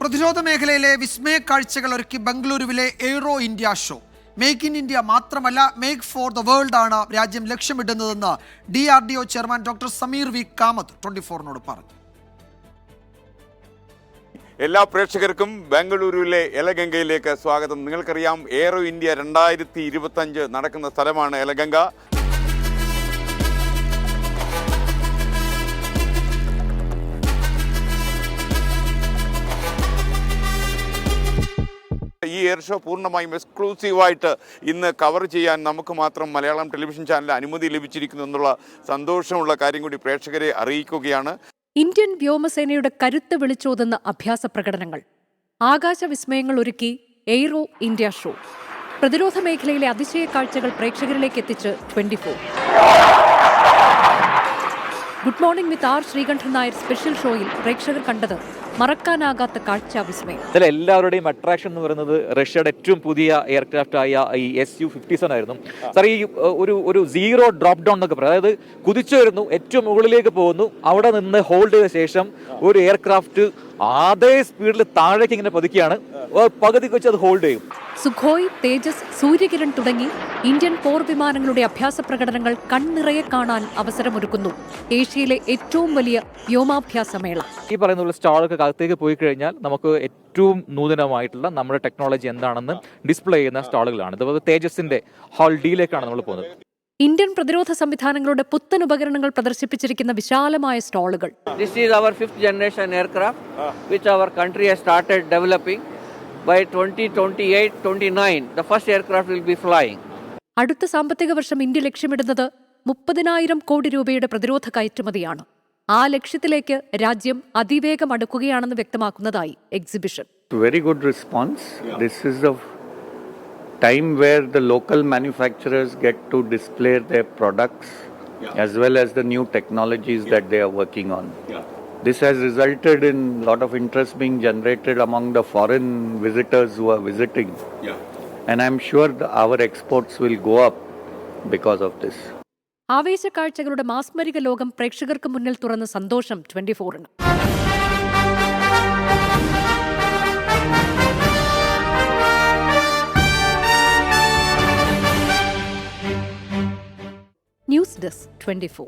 പ്രതിരോധ മേഖലയിലെ വിസ്മയ കാഴ്ചകൾ ഒരുക്കി ബംഗളൂരുവിലെ aero India show. Make in India മാത്രമല്ല, മേക്ക് ഫോർ ദ വേൾഡ് ആണ് രാജ്യം ലക്ഷ്യമിടുന്നതെന്ന് DRDO chairman doctor Sameer V Kamath 24-നോട് പറഞ്ഞു. എല്ലാ പ്രേക്ഷകർക്കും ബംഗളൂരുവിലെ യലഗംഗയിലേക്ക് സ്വാഗതം. നിങ്ങൾക്കറിയാം, എയ്റോ ഇന്ത്യ 2025 നടക്കുന്ന സ്ഥലമാണ് യലഗംഗ. ഈ എയർ ഷോ പൂർണ്ണമായും എക്സ്ക്ലൂസീവായിട്ട് ഇന്ന് കവർ ചെയ്യാൻ നമുക്ക് മാത്രം മലയാളം ടെലിവിഷൻ ചാനലിൽ അനുമതി ലഭിച്ചിരിക്കുന്നു എന്നുള്ള സന്തോഷമുള്ള കാര്യം കൂടി പ്രേക്ഷകരെ അറിയിക്കുകയാണ്. ഇന്ത്യൻ വ്യോമസേനയുടെ കരുത്ത് വിളിച്ചോതുന്ന അഭ്യാസ പ്രകടനങ്ങൾ, ആകാശവിസ്മയങ്ങൾ ഒരുക്കി എയ്റോ ഇന്ത്യ ഷോ. പ്രതിരോധ മേഖലയിലെ അതിശയ കാഴ്ചകൾ പ്രേക്ഷകരിലേക്ക് എത്തിച്ച് 24. Good morning with R Sreekandan Nair special ഷോയിൽ പ്രേക്ഷകർ കണ്ടത് മറക്കാനാകാത്ത കാഴ്ച വിസ്മയം. ഇതിൽ എല്ലാവരുടെയും അട്രാക്ഷൻ എന്ന് പറയുന്നത് റഷ്യയുടെ ഏറ്റവും പുതിയ എയർക്രാഫ്റ്റ് ആയ ഈ SU-57 ആയിരുന്നു. സാർ, ഈ ഒരു സീറോ ഡ്രോപ്പ് ഡൗൺ എന്നൊക്കെ പറയും. അതായത് കുതിച്ചു വരുന്നു, ഏറ്റവും മുകളിലേക്ക് പോകുന്നു, അവിടെ നിന്ന് ഹോൾഡ് ചെയ്ത ശേഷം ഒരു എയർക്രാഫ്റ്റ് അതേ സ്പീഡിൽ താഴേക്ക് ഇങ്ങനെ പതുക്കിയാണ്, പകുതിക്ക് വെച്ച് അത് ഹോൾഡ് ചെയ്യും. സുഖോയ്, തേജസ്, സൂര്യകിരൺ തുടങ്ങി ഇന്ത്യൻ പോർ വിമാനങ്ങളുടെ അഭ്യാസ പ്രകടനങ്ങൾ കൺനിറയെ കാണാൻ അവസരമൊരുക്കുന്നു ഏഷ്യയിലെ ഏറ്റവും വലിയ വ്യോമാഭ്യാസ മേള. ഈ പറയുന്ന സ്റ്റാളൊക്കെ അകത്തേക്ക് പോയി കഴിഞ്ഞാൽ നമുക്ക് ഏറ്റവും നൂതനമായിട്ടുള്ള നമ്മുടെ ടെക്നോളജി എന്താണെന്ന് ഡിസ്പ്ലേ ചെയ്യുന്ന സ്റ്റാളുകളാണ്. അതുപോലെ തേജസിന്റെ ഹാൾ ഡിയിലേക്കാണ് നമ്മൾ പോകുന്നത്. ഇന്ത്യൻ പ്രതിരോധ സംവിധാനങ്ങളുടെ പുത്തൻ ഉപകരണങ്ങൾ പ്രദർശിപ്പിച്ചിരിക്കുന്ന വിശാലമായ സ്റ്റാളുകൾ. This is our 5th generation aircraft which our country has started developing. By 2028-29 the first aircraft will be flying. അടുത്ത സാമ്പത്തിക വർഷം ഇന്ത്യ ലക്ഷ്യമിടുന്നത് 30,000 കോടി രൂപയുടെ പ്രതിരോധ കയറ്റുമതിയാണ്. ആ ലക്ഷ്യത്തിലേക്ക് രാജ്യം അതിവേഗം അടുക്കുകയാണെന്ന് വ്യക്തമാക്കുന്നതായി exhibition. Very good response. This is the time where the local manufacturers get to display their products as well as the new technologies that they are working on. This has resulted in a lot of interest being generated among the foreign visitors who are visiting. And I'm sure our exports will go up because of this. ആവേശ കാഴ്ചകളുടെ മാസ്മരിക ലോകം പ്രേക്ഷകർക്ക് മുന്നിൽ തുറന്ന സന്തോഷം 24-ന്. News desk 24.